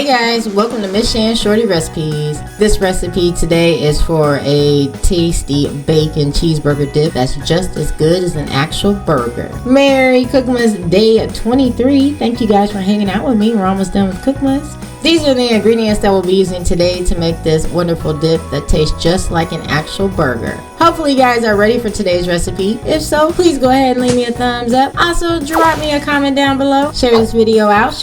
Hey guys, welcome to Miss Shan Shorty Recipes. This recipe today is for a tasty bacon cheeseburger dip that's just as good as an actual burger. Merry COOKMAS Day 23. Thank you guys for hanging out with me. We're almost done with COOKMAS. These are the ingredients that we'll be using today to make this wonderful dip that tastes just like an actual burger. Hopefully you guys are ready for today's recipe. If so, please go ahead and leave me a thumbs up. Also, drop me a comment down below. Share this video out.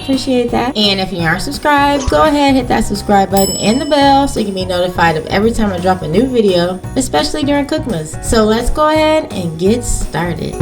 Appreciate that. And if you aren't subscribed, go ahead and hit that subscribe button and the bell so you can be notified of every time I drop a new video, especially during COOKMAS. So let's go ahead and get started.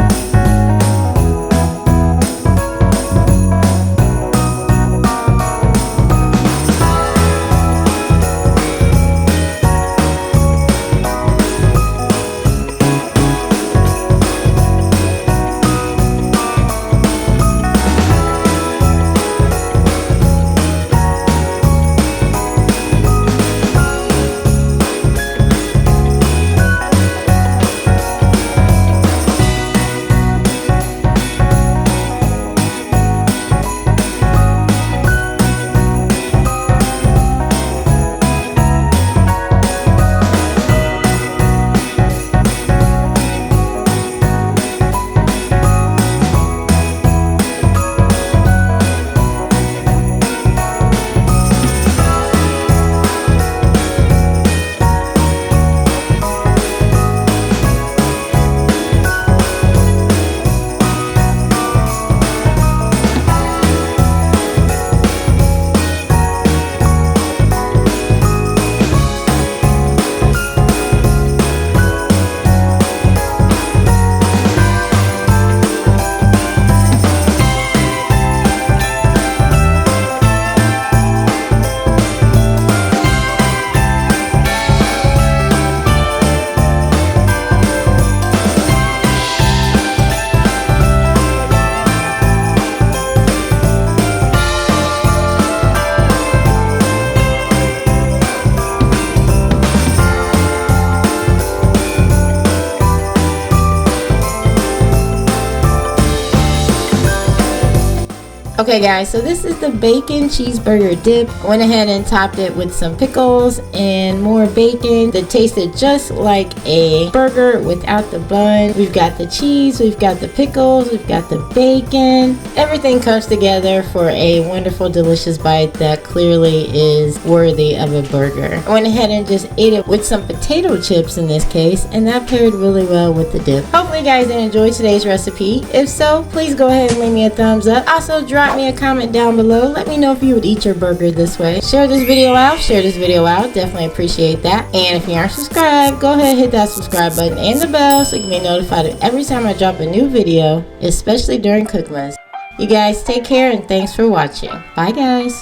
Okay guys, so this is the bacon cheeseburger dip. I went ahead and topped it with some pickles and more bacon that tasted just like a burger without the bun. We've got the cheese, we've got the pickles, we've got the bacon. Everything comes together for a wonderful, delicious bite that clearly is worthy of a burger. I went ahead and just ate it with some potato chips in this case, and that paired really well with the dip. Hopefully you guys did enjoy today's recipe. If so, please go ahead and leave me a thumbs up. Also, drop me a comment down below. Let me know if you would eat your burger this way. Share this video out. Definitely appreciate that. And if you aren't subscribed, go ahead and hit that subscribe button and the bell so you can be notified of every time I drop a new video, especially during COOKMAS. You guys take care and thanks for watching. Bye guys.